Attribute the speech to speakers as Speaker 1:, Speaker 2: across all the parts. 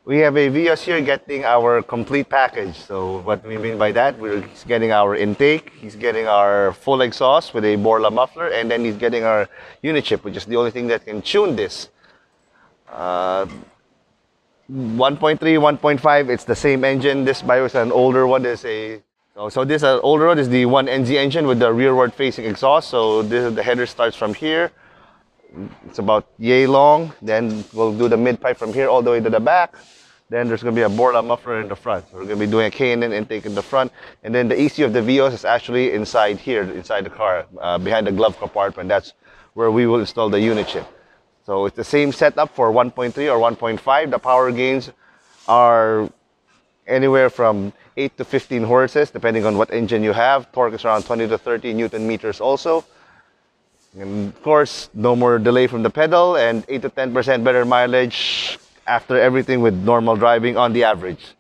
Speaker 1: We have a Vios here getting our complete package. So what we mean by that, he's getting our intake, he's getting our full exhaust with a Borla muffler, and then he's getting our Unichip, which is the only thing that can tune this. 1.3, 1.5, it's the same engine. This Vios is an older one. So this older one is the 1NZ engine with the rearward facing exhaust. So the header starts from here. It's about yay long. Then we'll do the mid pipe from here all the way to the back. Then there's going to be a Borla muffler in the front. So we're going to be doing a K&N intake in the front. And then the ECU of the Vios is actually inside here, inside the car, behind the glove compartment. That's where we will install the Unichip. So it's the same setup for 1.3 or 1.5. The power gains are anywhere from 8 to 15 horses, depending on what engine you have. Torque is around 20 to 30 Newton meters also. And of course, no more delay from the pedal and 8 to 10% better mileage after everything with normal driving on the average.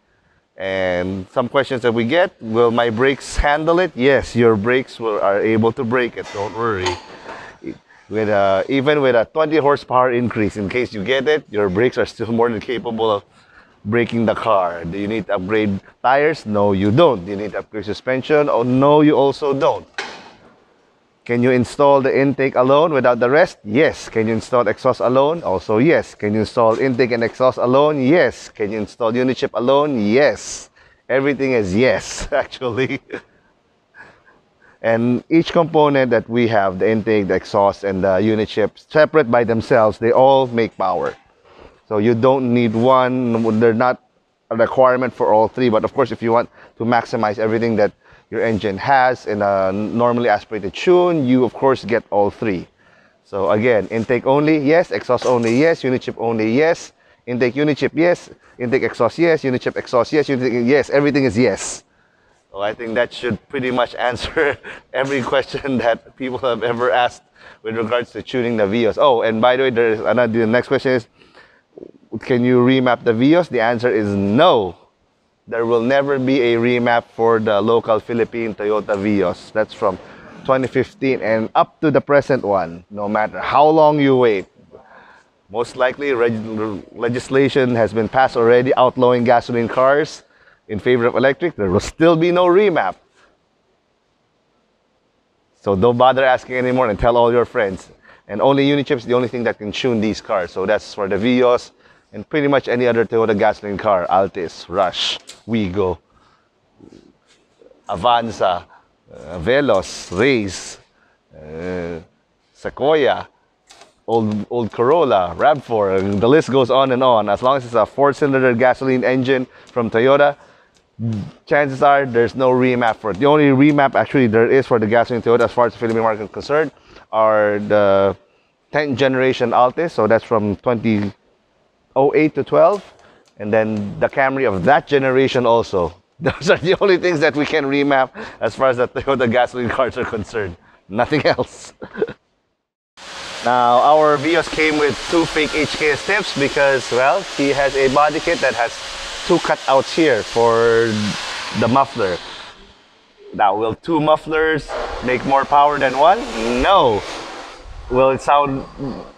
Speaker 1: And some questions that we get, will my brakes handle it? Yes, your brakes are able to brake it, don't worry. Even with a 20 horsepower increase, in case you get it, your brakes are still more than capable of braking the car. Do you need to upgrade tires? No, you don't. Do you need to upgrade suspension? Oh, no, you also don't. Can you install the intake alone without the rest? Yes. Can you install exhaust alone? Also yes. Can you install intake and exhaust alone? Yes. Can you install Unichip alone? Yes. Everything is yes, actually. And each component that we have, the intake, the exhaust, and the Unichip, separate by themselves, they all make power. So you don't need one. They're not a requirement for all three. But of course, if you want to maximize everything that your engine has in a normally aspirated tune, you of course get all three. So again, intake only, yes. Exhaust only, yes. Unichip only, yes. Intake Unichip, yes. Intake exhaust, yes. Unichip exhaust, yes. Unichip, yes. Everything is yes. So I think that should pretty much answer every question that people have ever asked with regards to tuning the Vios. Oh, and by the way, there is another. The next question is, can you remap the Vios? The answer is no. There will never be a remap for the local Philippine Toyota Vios. That's from 2015 and up to the present one, no matter how long you wait. Most likely, legislation has been passed already outlawing gasoline cars in favor of electric. There will still be no remap. So don't bother asking anymore and tell all your friends. And only Unichip is the only thing that can tune these cars. So that's for the Vios and pretty much any other Toyota gasoline car. Altis, Rush, Wigo, Avanza, Veloz, Race, Sequoia, old Corolla, RAV4, and the list goes on and on. As long as it's a 4-cylinder gasoline engine from Toyota, chances are there's no remap for it. The only remap actually there is for the gasoline Toyota as far as the Philippine market is concerned are the 10th generation Altis, so that's from 2008 to 12, and then the Camry of that generation also. Those are the only things that we can remap as far as the Toyota gasoline cars are concerned. Nothing else. Now, our Vios came with 2 fake HKS tips because, well, he has a body kit that has 2 cutouts here for the muffler. Now, will 2 mufflers make more power than 1? No. Will it sound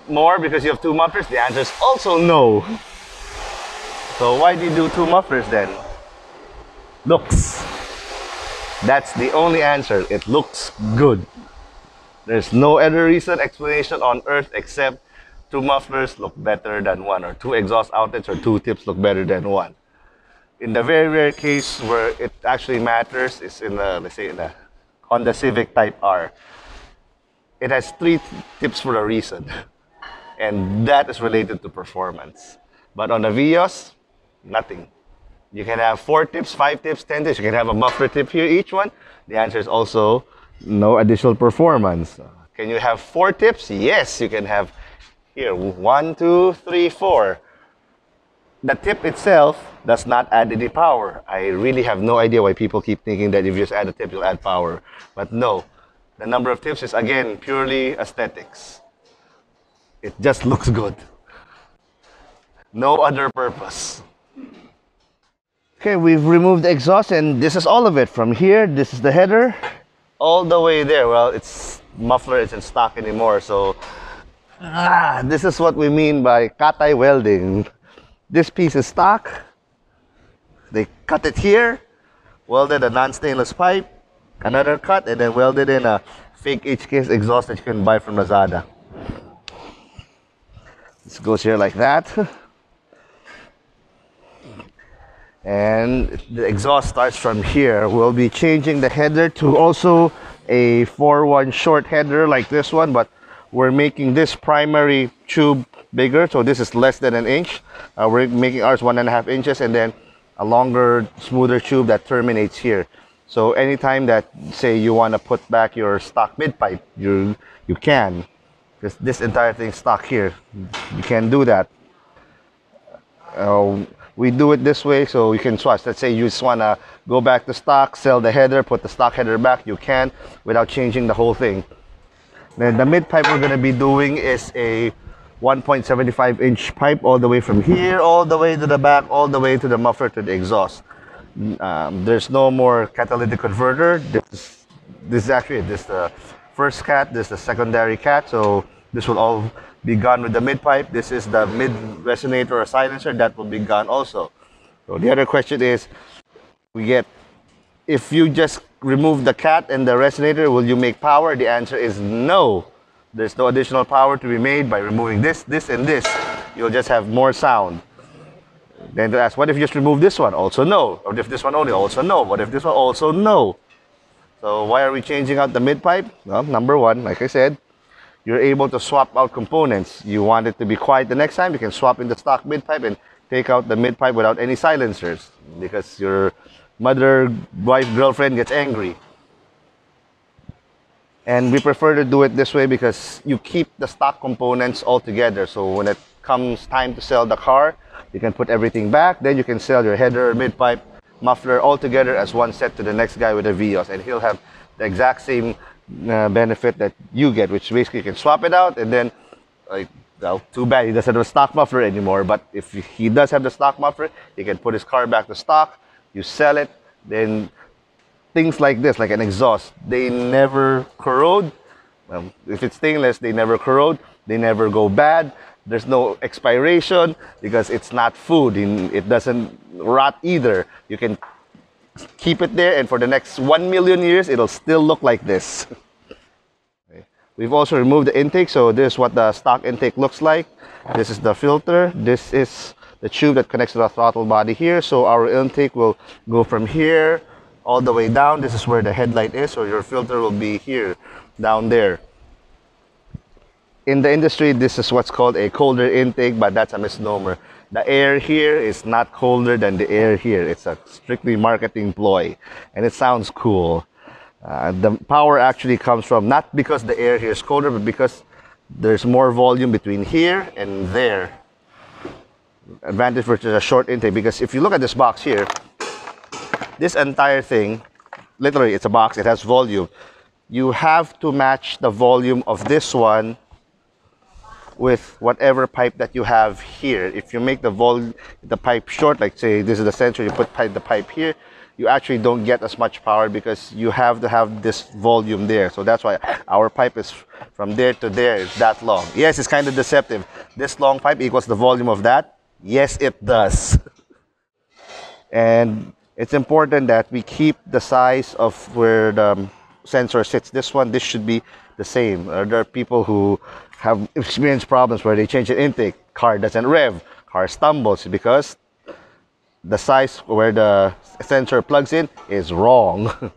Speaker 1: more because you have 2 mufflers? The answer is also no. So why do you do 2 mufflers then? Looks. That's the only answer. It looks good. There's no other reason, explanation on earth except 2 mufflers look better than 1, or 2 exhaust outlets or 2 tips look better than 1. In the very rare case where it actually matters is in the, let's say, on the Civic Type R. It has 3 tips for a reason, and that is related to performance. But on the Vios, nothing. You can have 4 tips, 5 tips, 10 tips. You can have a muffler tip here, each one. The answer is also no additional performance. Can you have 4 tips? Yes, you can have here 1, 2, 3, 4. The tip itself does not add any power. I really have no idea why people keep thinking that if you just add a tip, you'll add power. But no, the number of tips is again purely aesthetics. It just looks good. No other purpose. Okay, we've removed the exhaust and this is all of it. From here, this is the header, all the way there. Well, it's muffler isn't stock anymore, so this is what we mean by katay welding. This piece is stock. They cut it here, welded a non-stainless pipe, another cut, and then welded in a fake HKS exhaust that you can buy from Lazada. This goes here like that. And the exhaust starts from here. We'll be changing the header to also a 4-1 short header like this one, but we're making this primary tube bigger, so this is less than an inch. We're making ours 1.5 inches, and then a longer, smoother tube that terminates here. So anytime that, say, you want to put back your stock mid pipe, you can, because this entire thing stock here. You can do that. We do it this way so you can swatch. Let's say you just want to go back to stock, sell the header, put the stock header back, you can without changing the whole thing. Then the mid pipe we're going to be doing is a 1.75 inch pipe all the way from here, all the way to the back, all the way to the muffler, to the exhaust. There's no more catalytic converter. This is actually it. This is the first cat, this is the secondary cat, so this will all be gone with the mid pipe. This is the mid resonator or silencer, that will be gone also. So the other question is, if you just remove the cat and the resonator, will you make power? The answer is no. There's no additional power to be made by removing this, and this. You'll just have more sound. Then to ask, what if you just remove this one? Also no. Or if this one only? Also no. What if this one? Also no. So why are we changing out the mid pipe? Well, number one, like I said, you're able to swap out components. You want it to be quiet the next time, you can swap in the stock mid pipe and take out the mid pipe without any silencers, because your mother, wife, girlfriend gets angry. And we prefer to do it this way because you keep the stock components all together. So when it comes time to sell the car, you can put everything back. Then you can sell your header, mid pipe, muffler all together as one set to the next guy with a Vios, and he'll have the exact same benefit that you get, which basically you can swap it out, and then, like, well, too bad he doesn't have a stock muffler anymore. But if he does have the stock muffler, he can put his car back to stock, you sell it. Then things like this, like an exhaust, they never corrode. Well, if it's stainless, they never corrode, they never go bad. There's no expiration because it's not food, it doesn't rot either. You can keep it there, and for the next 1 million years, it'll still look like this. Okay. We've also removed the intake, so this is what the stock intake looks like. This is the filter. This is the tube that connects to the throttle body here. So our intake will go from here all the way down. This is where the headlight is, so your filter will be here, down there. In the industry, this is what's called a colder intake, but that's a misnomer. The air here is not colder than the air here. It's a strictly marketing ploy, and it sounds cool. The power actually comes from, not because the air here is colder, but because there's more volume between here and there. Advantage versus a short intake, because if you look at this box here, this entire thing, literally it's a box, it has volume. You have to match the volume of this one with whatever pipe that you have here. If you make the pipe short, like say this is the sensor, you put the pipe here, you actually don't get as much power because you have to have this volume there. So that's why our pipe is from there to there, it's that long. Yes, it's kind of deceptive. This long pipe equals the volume of that. Yes, it does. And it's important that we keep the size of where the sensor sits. This should be the same. There are people who have experienced problems where they change the intake, car doesn't rev, car stumbles because the size where the sensor plugs in is wrong.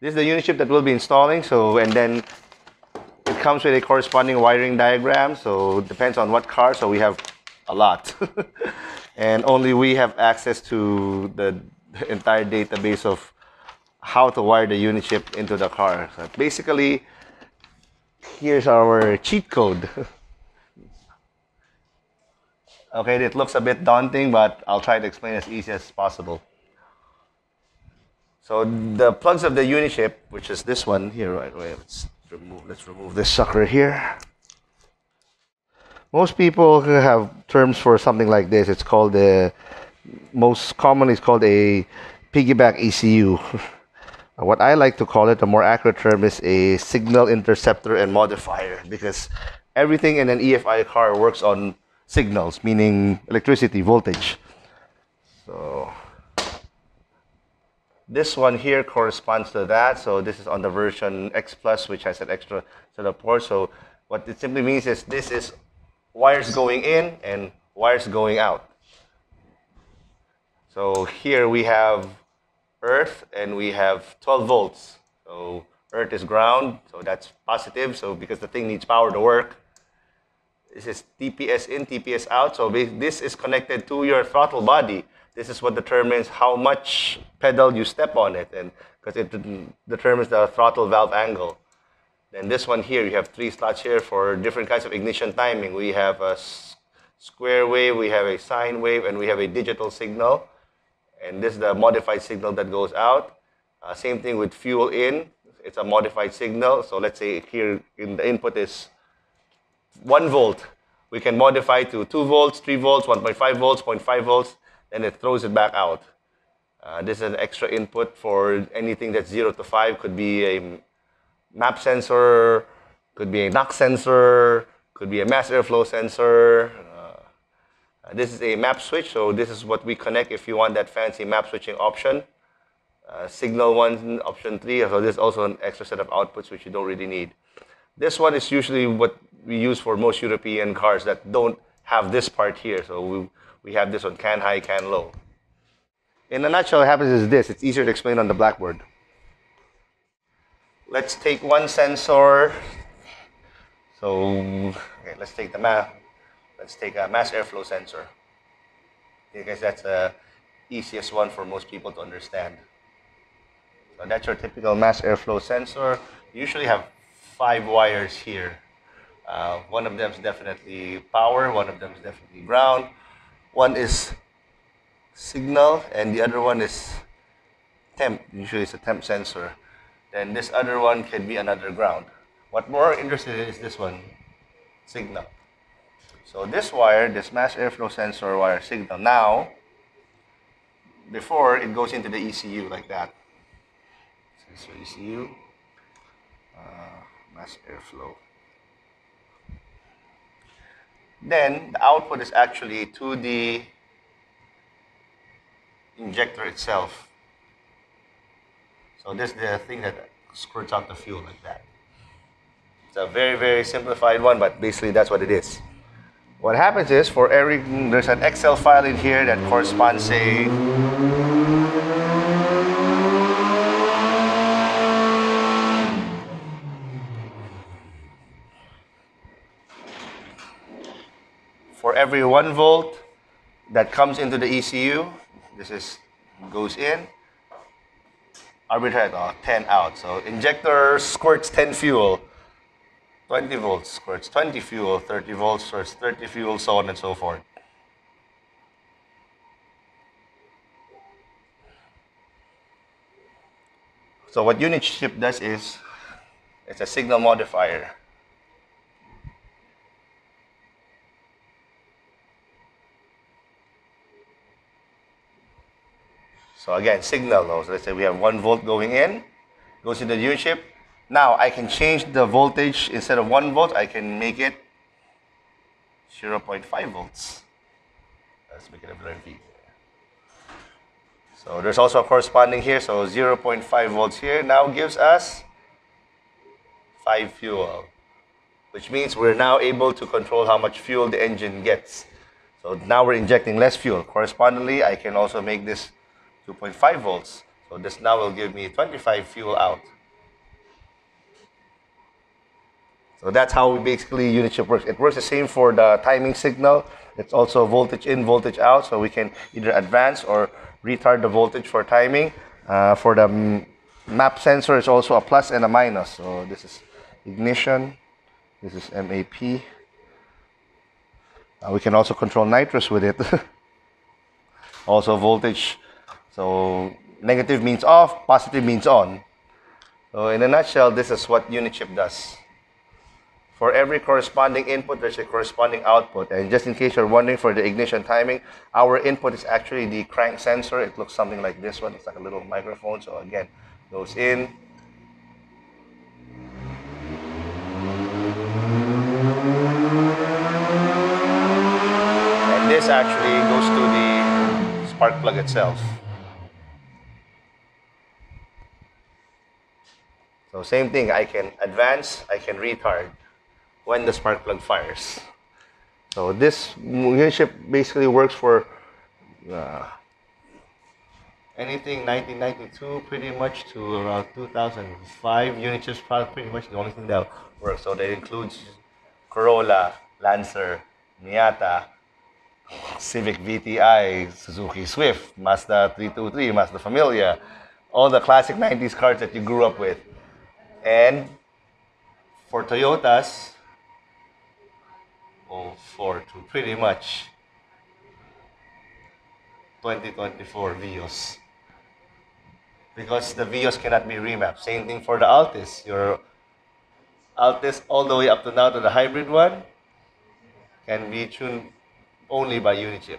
Speaker 1: This is the Unichip that we'll be installing. So, and then it comes with a corresponding wiring diagram. So it depends on what car. So we have a lot. And only we have access to the entire database of how to wire the Unichip into the car. So basically, here's our cheat code. Okay, it looks a bit daunting, but I'll try to explain as easy as possible. So the plugs of the Unichip, which is this one here, right? Wait, let's remove this sucker here. Most people have terms for something like this. It's called most commonly it's called a piggyback ECU. What I like to call it, a more accurate term, is a signal interceptor and modifier, because everything in an EFI car works on signals, meaning electricity, voltage. So this one here corresponds to that. So this is on the version X Plus, which has an extra set of ports. So what it simply means is this is wires going in and wires going out. So here we have earth and we have 12 volts. So earth is ground, so that's positive. So because the thing needs power to work. This is TPS in, TPS out. So this is connected to your throttle body. This is what determines how much pedal you step on it, and because it determines the throttle valve angle. Then this one here, you have 3 slots here for different kinds of ignition timing. We have a square wave, we have a sine wave, and we have a digital signal. And this is the modified signal that goes out. Same thing with fuel in. It's a modified signal. So let's say here in the input is 1 volt. We can modify to 2 volts, 3 volts, 1.5 volts, 0.5 volts, then it throws it back out. This is an extra input for anything that's 0 to 5. Could be a map sensor, could be a knock sensor, could be a mass airflow sensor. This is a map switch, so this is what we connect if you want that fancy map switching option. Signal 1, option 3, so this is also an extra set of outputs which you don't really need. This one is usually what we use for most European cars that don't have this part here. So we have this on can high, can low. In a nutshell, what happens is this. It's easier to explain on the blackboard. Let's take one sensor. So okay, let's take a mass airflow sensor. Because that's the easiest one for most people to understand. So that's your typical mass airflow sensor. You usually have 5 wires here. One of them is definitely power, one of them is definitely ground, one is signal, and the other one is temp. Usually it's a temp sensor. Then this other one can be another ground. What we're interested in is this one, signal. So this wire, this mass airflow sensor wire signal, now, before it goes into the ECU like that. So ECU, mass airflow. Then the output is actually to the injector itself. So this is the thing that squirts out the fuel like that. It's a very, very simplified one, but basically that's what it is. What happens is, for every, there's an Excel file in here that corresponds, say, for every 1 volt that comes into the ECU, goes in, arbitrary 10 out. So injector squirts 10 fuel, 20 volts squirts 20 fuel, 30 volts squirts 30 fuel, so on and so forth. So what Unichip does is, it's a signal modifier. So again, signal. So let's say we have 1 volt going in, goes into the Unichip. Now I can change the voltage. Instead of 1 volt, I can make it 0.5 volts. Let's make it a blur V. So there's also a corresponding here. So 0.5 volts here now gives us 5 fuel, which means we're now able to control how much fuel the engine gets. So now we're injecting less fuel. Correspondingly, I can also make this 2.5 volts. So this now will give me 25 fuel out. So that's how basically Unichip works. It works the same for the timing signal. It's also voltage in, voltage out, so we can either advance or retard the voltage for timing. For the map sensor, it's also a plus and a minus. So this is ignition, this is MAP. We can also control nitrous with it. Also voltage. So negative means off, positive means on. So in a nutshell, this is what Unichip does. For every corresponding input, there's a corresponding output. And just in case you're wondering for the ignition timing, our input is actually the crank sensor. It looks something like this one. It's like a little microphone. So again, goes in. And this actually goes to the spark plug itself. So same thing, I can advance, I can retard when the spark plug fires. So this Unichip basically works for anything 1992 pretty much to around 2005. Unichip's product pretty much the only thing that works. So that includes Corolla, Lancer, Miata, Civic VTI, Suzuki Swift, Mazda 323, Mazda Familia, all the classic 90s cars that you grew up with. And for Toyotas, for to pretty much 2024 Vios. Because the Vios cannot be remapped. Same thing for the Altis. Your Altis all the way up to now to the hybrid one can be tuned only by Unichip.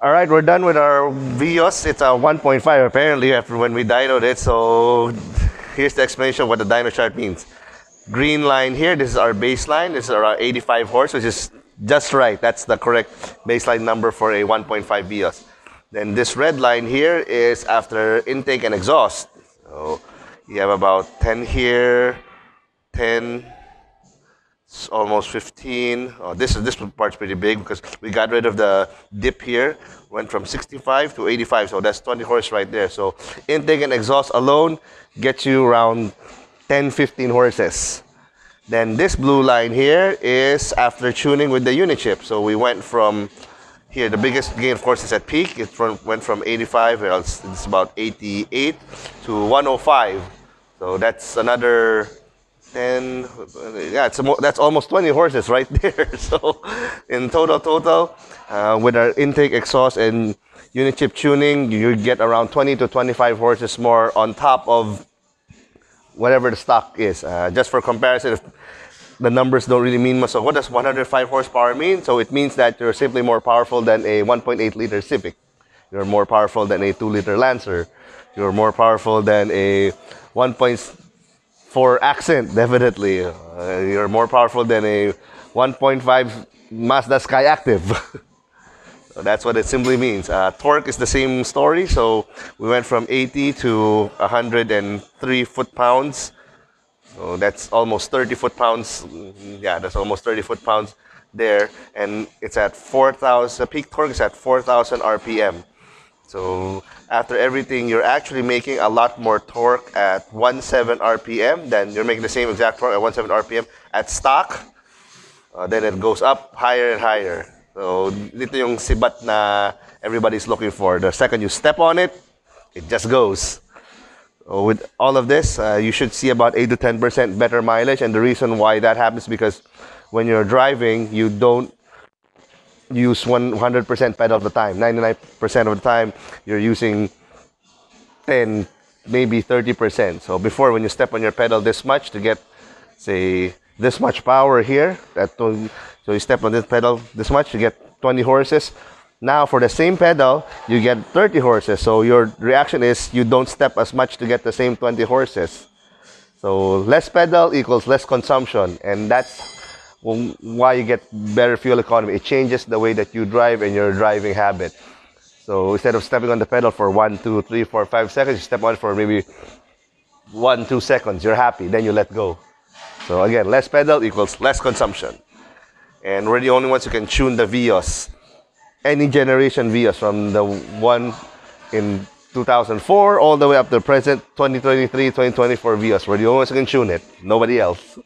Speaker 1: Alright, we're done with our Vios. It's a 1.5 apparently after when we dynoed it. So here's the explanation of what the dyno chart means. Green line here, this is our baseline. This is around 85 horse, which is Just right. That's the correct baseline number for a 1.5 Vios. Then this red line here is after intake and exhaust. So you have about 10 here, 10, almost 15. Oh, this part's pretty big because we got rid of the dip here. Went from 65 to 85, so that's 20 horse right there. So intake and exhaust alone gets you around 10, 15 horses. Then this blue line here is after tuning with the Unichip. So we went from here, the biggest gain, of course, is at peak. It went from 85, it's about 88 to 105. So that's another 10, yeah, that's almost 20 horses right there. So in total, with our intake, exhaust, and Unichip tuning, you get around 20 to 25 horses more on top of whatever the stock is. Just for comparison, if the numbers don't really mean much. So what does 105 horsepower mean? So it means that you're simply more powerful than a 1.8 liter Civic. You're more powerful than a 2 liter Lancer. You're more powerful than a 1.4 Accent, definitely. You're more powerful than a 1.5 Mazda Sky Active. So that's what it simply means. Torque is the same story. So we went from 80 to 103 foot-pounds. So that's almost 30 foot-pounds. Yeah, that's almost 30 foot-pounds there. And it's at 4,000, peak torque is at 4,000 RPM. So after everything, you're actually making a lot more torque at 1.7 RPM than you're making the same exact torque at 1.7 RPM at stock. Then it goes up higher and higher. So dito yung sibat na everybody's looking for. The second you step on it, it just goes. So with all of this, you should see about 8 to 10% better mileage. And the reason why that happens is because when you're driving, you don't use 100% pedal of the time. 99% of the time, you're using 10, maybe 30%. So before, when you step on your pedal this much to get, say, this much power here, so you step on this pedal this much to get 20 horses. Now, for the same pedal, you get 30 horses. So your reaction is you don't step as much to get the same 20 horses. So less pedal equals less consumption. And that's why you get better fuel economy. It changes the way that you drive and your driving habit. So instead of stepping on the pedal for 1, 2, 3, 4, 5 seconds, you step on it for maybe 1, 2 seconds. You're happy. Then you let go. So again, less pedal equals less consumption. And we're the only ones who can tune the Vios. Any generation Vios, from the one in 2004 all the way up to the present 2023, 2024 Vios. We're the only ones who can tune it. Nobody else.